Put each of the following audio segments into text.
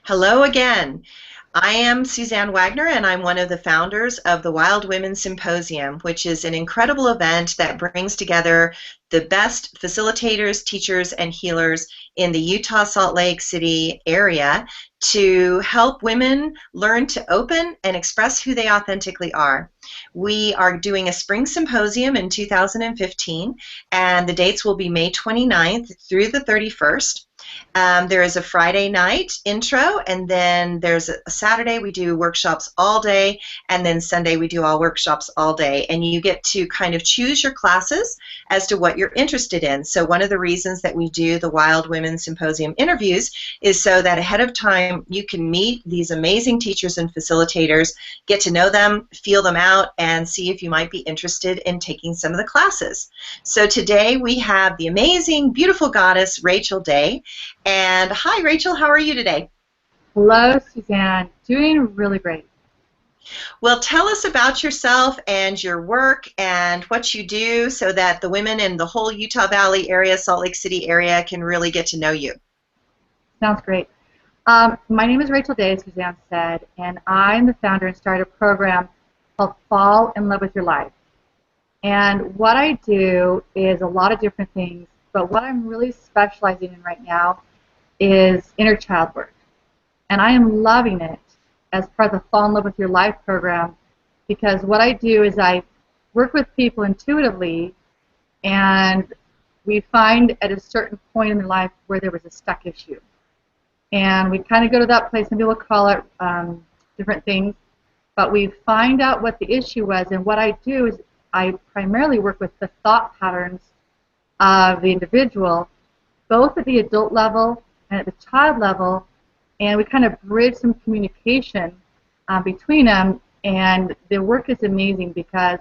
Hello again. I am Suzanne Wagner, and I'm one of the founders of the Wild Women Symposium, which is an incredible event that brings together the best facilitators, teachers, and healers in the Utah Salt Lake City area to help women learn to open and express who they authentically are. We are doing a spring symposium in 2015, and the dates will be May 29th through the 31st. There is a Friday night intro, and then there's a Saturday we do workshops all day, and then Sunday we do all workshops all day. And you get to kind of choose your classes as to what you're interested in. So one of the reasons that we do the Wild Women Symposium interviews is so that ahead of time you can meet these amazing teachers and facilitators, get to know them, feel them out, and see if you might be interested in taking some of the classes. So today we have the amazing, beautiful goddess Rachel Day. And hi, Rachel, how are you today? Hello, Suzanne. Doing really great. Well, tell us about yourself and your work and what you do so that the women in the whole Utah Valley area, Salt Lake City area can really get to know you. Sounds great. My name is Rachel Day, as Suzanne said, and I'm the founder and started a program called Fall in Love with Your Life. And what I do is a lot of different things, but what I'm really specializing in right now is inner child work. And I am loving it as part of the Fall in Love with Your Life program, because what I do is I work with people intuitively, and we find at a certain point in their life where there was a stuck issue. And we kind of go to that place, and people call it different things, but we find out what the issue was, and what I do is I primarily work with the thought patterns of the individual, both at the adult level and at the child level, and we kind of bridge some communication between them, and the work is amazing because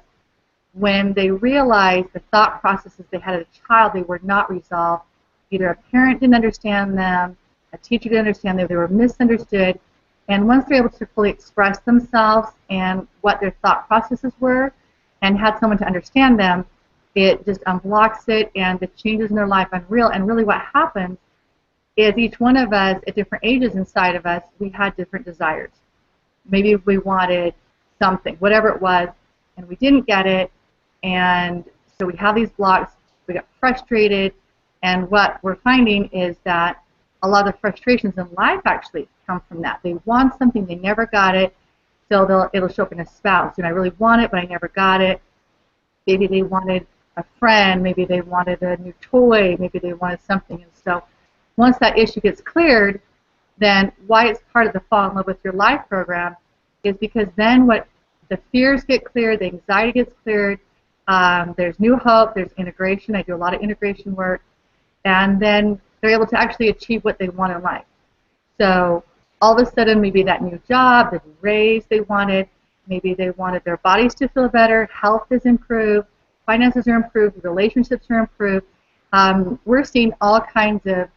when they realize the thought processes they had as a child, they were not resolved. Either a parent didn't understand them, a teacher didn't understand them, they were misunderstood, and once they're able to fully express themselves and what their thought processes were and had someone to understand them, it just unblocks it, and the changes in their life are unreal. And really what happens is each one of us at different ages inside of us, we had different desires. Maybe we wanted something, whatever it was, and we didn't get it, and so we have these blocks, we got frustrated, and what we're finding is that a lot of the frustrations in life actually come from that. They want something, they never got it, so it'll show up in a spouse. I really want it, but I never got it. Maybe they wanted a friend, maybe they wanted a new toy, maybe they wanted something, and so once that issue gets cleared, then why it's part of the Fall in Love with Your Life program is because then what the fears get cleared, the anxiety gets cleared, there's new hope, there's integration. I do a lot of integration work, and then they're able to actually achieve what they want in life. So all of a sudden, maybe that new job, the new raise they wanted, maybe they wanted their bodies to feel better, health is improved, finances are improved, relationships are improved. We're seeing all kinds of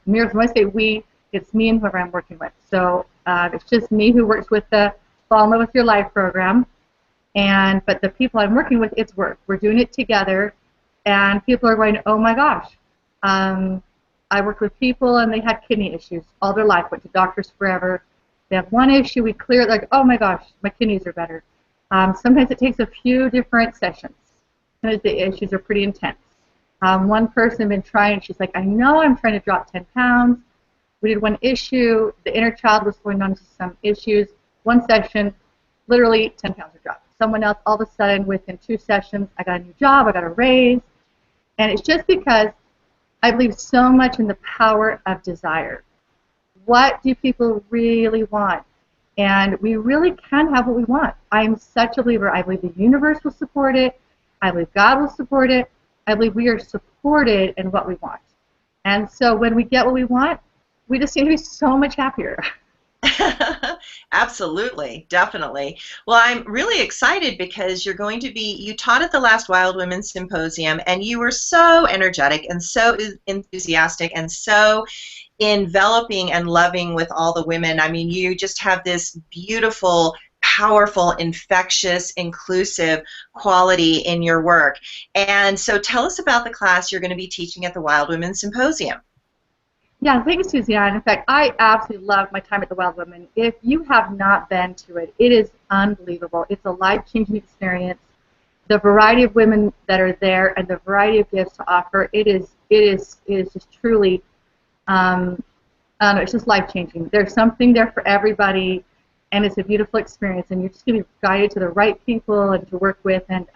miracles. When I say we, it's me and whoever I'm working with. So it's just me who works with the Fall in Love with Your Life program, but the people I'm working with, it's work. We're doing it together, and people are going, oh my gosh. I work with people, and they had kidney issues all their life, went to doctors forever. They have one issue, we clear it, like, oh my gosh, my kidneys are better. Sometimes it takes a few different sessions. Sometimes the issues are pretty intense. One person had been trying, she's like, I know I'm trying to drop 10 pounds. We did one issue, the inner child was going on to some issues. One session, literally 10 pounds were dropped. Someone else, all of a sudden, within 2 sessions, I got a new job, I got a raise. And it's just because I believe so much in the power of desire. What do people really want? And we really can have what we want. I'm such a believer. I believe the universe will support it. I believe God will support it. I believe we are supported in what we want. And so when we get what we want, we just seem to be so much happier. Absolutely, definitely. Well, I'm really excited because you taught at the last Wild Women Symposium, and you were so energetic and so enthusiastic and so enveloping and loving with all the women. I mean, you just have this beautiful, powerful, infectious, inclusive quality in your work. And so tell us about the class you're going to be teaching at the Wild Women Symposium. Yeah, thanks, Suzanne. In fact, I absolutely loved my time at the Wild Women. If you have not been to it, it is unbelievable. It's a life-changing experience. The variety of women that are there and the variety of gifts to offer, it is just truly, I don't know, it's just life-changing. There's something there for everybody, and it's a beautiful experience. And you're just going to be guided to the right people and to work with. And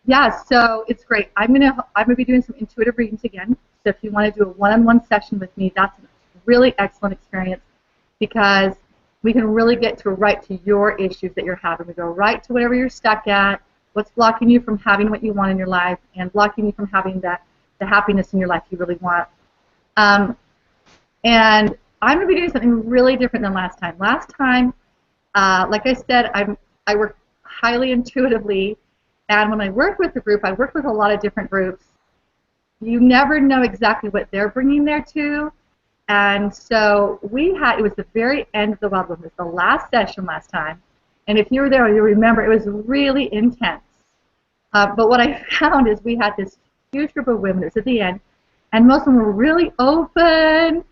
yeah, so it's great. I'm gonna be doing some intuitive readings again. So if you want to do a one-on-one session with me, that's a really excellent experience because we can really get to right to your issues that you're having. We go right to whatever you're stuck at, what's blocking you from having what you want in your life, and blocking you from having the happiness in your life you really want. Um, and I'm gonna be doing something really different than last time. Last time, like I said, I work highly intuitively, and when I work with the group, I work with a lot of different groups. You never know exactly what they're bringing there too, and so it was the very end of the Wild Women. It was the last session last time, and if you were there, you'll remember it was really intense. But what I found is we had this huge group of women. It was at the end, and most of them were really open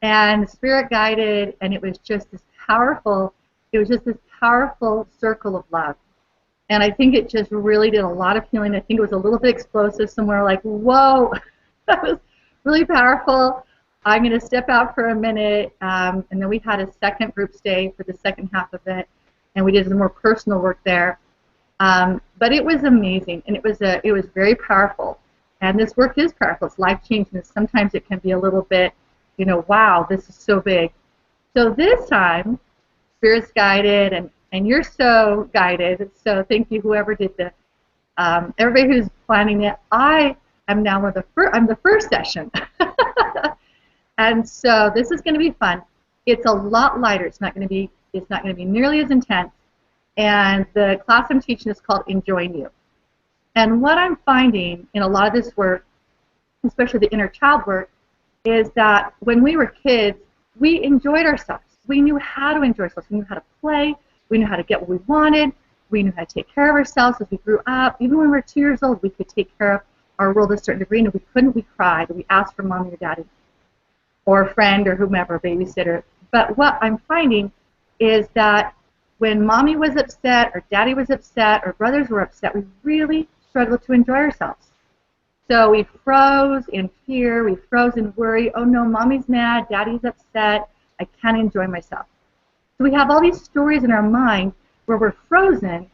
and spirit guided, and it was just this powerful. It was just this powerful circle of love. And I think it just really did a lot of healing. I think it was a little bit explosive somewhere, like, whoa, that was really powerful. I'm going to step out for a minute. And then we had a second group stay for the second half of it, and we did some more personal work there. But it was amazing, and it was very powerful. And this work is powerful. It's life-changing. Sometimes it can be a little bit, wow, this is so big. So this time, Spirit's guided, and you're so guided. So thank you, whoever did this. Everybody who's planning it. I am now I'm the first session, and so this is going to be fun. It's a lot lighter. It's not going to be nearly as intense. And the class I'm teaching is called Enjoying You. And what I'm finding in a lot of this work, especially the inner child work, is that when we were kids, we enjoyed ourselves. We knew how to enjoy ourselves. We knew how to play. We knew how to get what we wanted. We knew how to take care of ourselves as we grew up. Even when we were 2 years old, we could take care of our world to a certain degree. And if we couldn't, we cried. We asked for mommy or daddy or a friend or whomever, babysitter. But what I'm finding is that when mommy was upset or daddy was upset or brothers were upset, we really struggled to enjoy ourselves. So we froze in fear. We froze in worry. Oh, no, mommy's mad. Daddy's upset. I can't enjoy myself. So we have all these stories in our mind where we're frozen,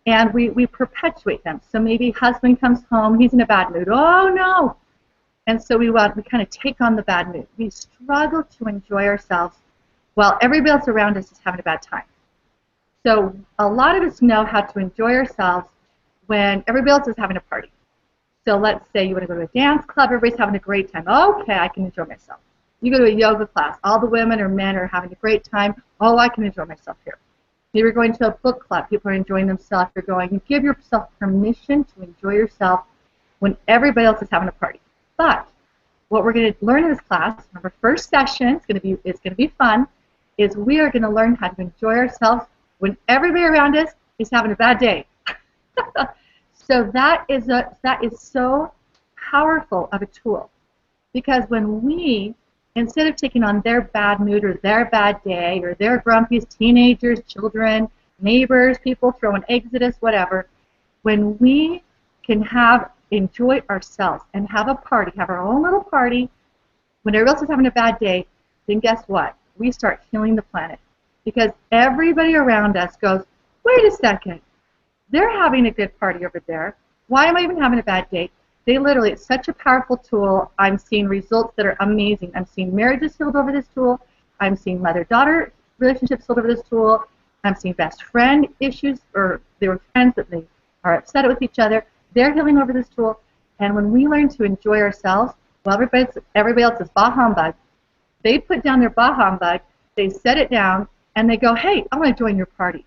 and we perpetuate them. So maybe husband comes home, he's in a bad mood. Oh, no. And so we kind of take on the bad mood. We struggle to enjoy ourselves while everybody else around us is having a bad time. So a lot of us know how to enjoy ourselves when everybody else is having a party. So let's say you want to go to a dance club, everybody's having a great time. Okay, I can enjoy myself. You go to a yoga class, all the women or men are having a great time. Oh, I can enjoy myself here. Maybe you're going to a book club, people are enjoying themselves. You're going, you give yourself permission to enjoy yourself when everybody else is having a party. But what we're going to learn in this class, remember, first session, it's going to be fun, is we are going to learn how to enjoy ourselves when everybody around us is having a bad day. So that is so powerful of a tool, because when we, instead of taking on their bad mood or their bad day or their grumpiest teenagers, children, neighbors, people throwing eggs at us, whatever, when we can enjoy ourselves and have a party, have our own little party, when everybody else is having a bad day, then guess what? We start healing the planet, because everybody around us goes, wait a second, they're having a good party over there. Why am I even having a bad day? It's such a powerful tool. I'm seeing results that are amazing. I'm seeing marriages healed over this tool. I'm seeing mother-daughter relationships healed over this tool. I'm seeing best friend issues, or they were friends but they are upset with each other. They're healing over this tool. And when we learn to enjoy ourselves, well, everybody else is bah humbug. They put down their bah humbug, they set it down, and they go, hey, I want to join your party.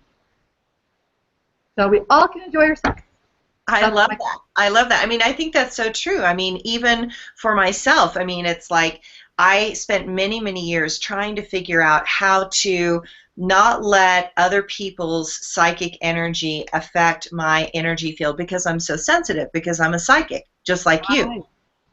So we all can enjoy ourselves. I love that. I love that. I mean, I think that's so true. I mean, even for myself, I mean, it's like I spent many, many years trying to figure out how to not let other people's psychic energy affect my energy field, because I'm so sensitive, because I'm a psychic, just like you. Right.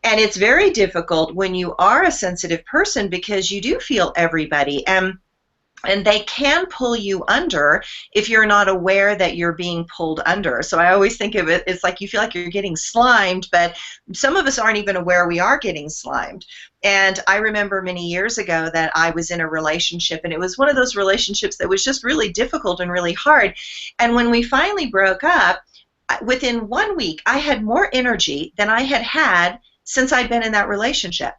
And it's very difficult when you are a sensitive person because you do feel everybody. And they can pull you under if you're not aware that you're being pulled under. So I always think of it, it's like you feel like you're getting slimed, but some of us aren't even aware we are getting slimed. And I remember many years ago that I was in a relationship, and it was one of those relationships that was just really difficult and really hard. And when we finally broke up, within 1 week, I had more energy than I had had since I'd been in that relationship.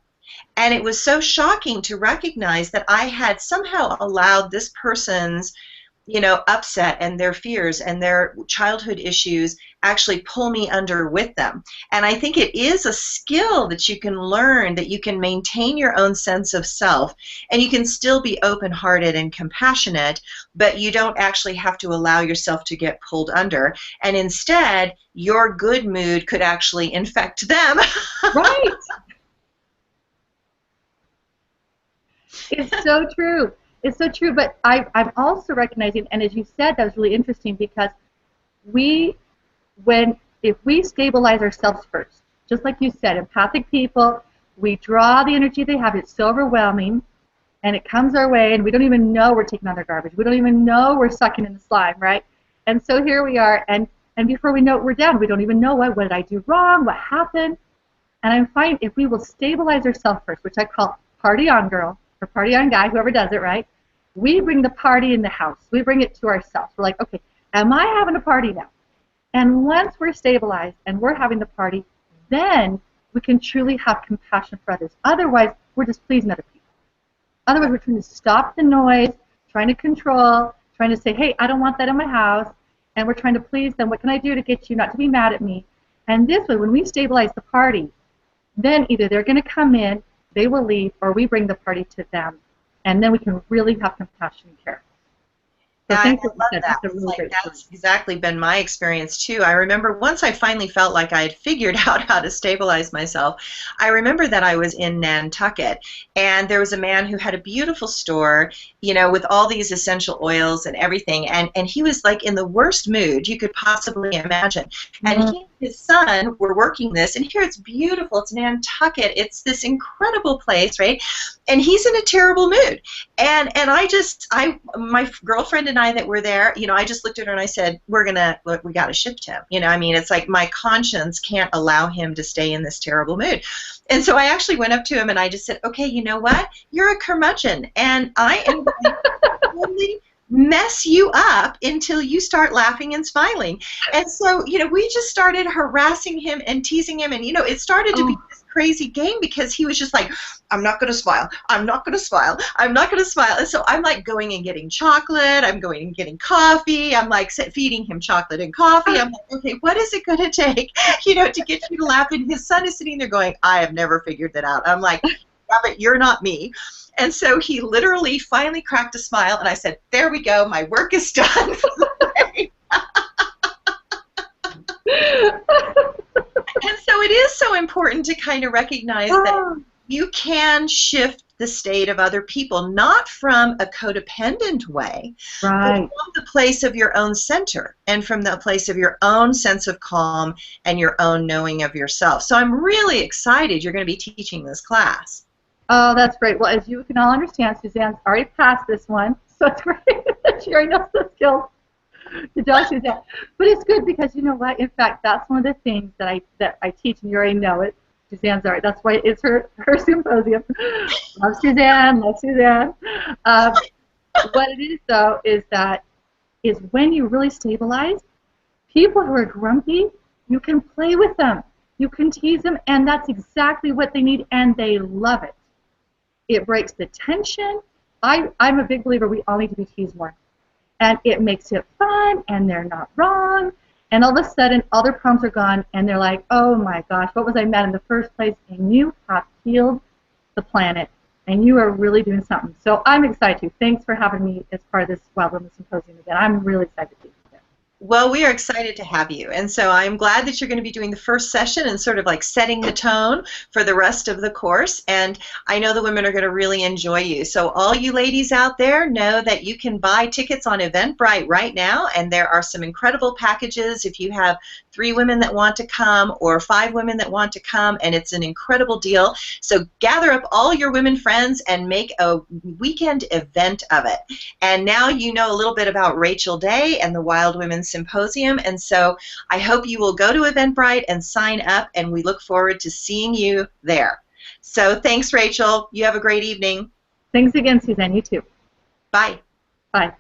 And it was so shocking to recognize that I had somehow allowed this person's, upset and their fears and their childhood issues actually pull me under with them. And I think it is a skill that you can learn, that you can maintain your own sense of self, and you can still be open-hearted and compassionate, but you don't actually have to allow yourself to get pulled under. And instead, your good mood could actually infect them. Right. It's so true. It's so true. But I'm also recognizing, and as you said, that was really interesting because if we stabilize ourselves first, just like you said, empathic people, we draw the energy they have. It's so overwhelming, and it comes our way, and we don't even know we're taking on their garbage. We don't even know we're sucking in the slime, right? And so here we are, and before we know it, we're down. We don't even know what did I do wrong, what happened. And I'm finding if we will stabilize ourselves first, which I call party on girl, or party on guy, whoever does it, right? We bring the party in the house. We bring it to ourselves. We're like, okay, am I having a party now? And once we're stabilized and we're having the party, then we can truly have compassion for others. Otherwise, we're just pleasing other people. Otherwise, we're trying to stop the noise, trying to control, trying to say, hey, I don't want that in my house, and we're trying to please them. What can I do to get you not to be mad at me? And this way, when we stabilize the party, then either they're going to come in, they will leave, or we bring the party to them, and then we can really have compassion and care. So Yeah, I thank you. love that. That's a really great That's exactly been my experience too. I remember once I finally felt like I had figured out how to stabilize myself, I remember that I was in Nantucket, and there was a man who had a beautiful store, with all these essential oils and everything, and he was like in the worst mood you could possibly imagine. And he and his son were working this, and here it's beautiful, it's Nantucket, it's this incredible place, right? And he's in a terrible mood. And my girlfriend and I that were there, I just looked at her and I said, we got to shift him. It's like my conscience can't allow him to stay in this terrible mood. And so I actually went up to him and I just said, okay, you know what? You're a curmudgeon, and I am going to totally mess you up until you start laughing and smiling. And so, we just started harassing him and teasing him, and, it started to be this crazy game because he was just like, I'm not going to smile, I'm not going to smile, I'm not going to smile. And so I'm like going and getting chocolate, I'm going and getting coffee, I'm like feeding him chocolate and coffee. I'm like, okay, what is it going to take, to get you to laugh? And his son is sitting there going, I have never figured that out. I'm like, yeah, but you're not me. And so he literally finally cracked a smile, and I said, there we go, my work is done for the day. And so it is so important to kind of recognize that you can shift the state of other people, not from a codependent way, right, but from the place of your own center and from the place of your own sense of calm and your own knowing of yourself. So I'm really excited you're going to be teaching this class. Oh, that's great. Well, as you can all understand, Suzanne's already passed this one, so it's great that she already knows the skills. Good job, Suzanne. But it's good because you know what? In fact, that's one of the things that I teach, and you already know it. Suzanne's already. That's why it's her symposium. Love Suzanne. Love Suzanne. What it is, though, is when you really stabilize, people who are grumpy, you can play with them. You can tease them, and that's exactly what they need, and they love it. It breaks the tension. I'm a big believer we all need to be teased more. And it makes it fun, and they're not wrong. And all of a sudden, all their problems are gone, and they're like, oh my gosh, what was I mad in the first place? And you have healed the planet, and you are really doing something. So I'm excited too. Thanks for having me as part of this Wild Women Symposium again. I'm really excited to be here. Well, we are excited to have you. And so I'm glad that you're going to be doing the first session and sort of like setting the tone for the rest of the course. And I know the women are going to really enjoy you. So all you ladies out there know that you can buy tickets on Eventbrite right now. And there are some incredible packages if you have 3 women that want to come or 5 women that want to come. And it's an incredible deal. So gather up all your women friends and make a weekend event of it. And now you know a little bit about Rachel Day and the Wild Women Symposium, and so I hope you will go to Eventbrite and sign up, and we look forward to seeing you there. So thanks, Rachel. You have a great evening. Thanks again, Suzanne. You too. Bye. Bye.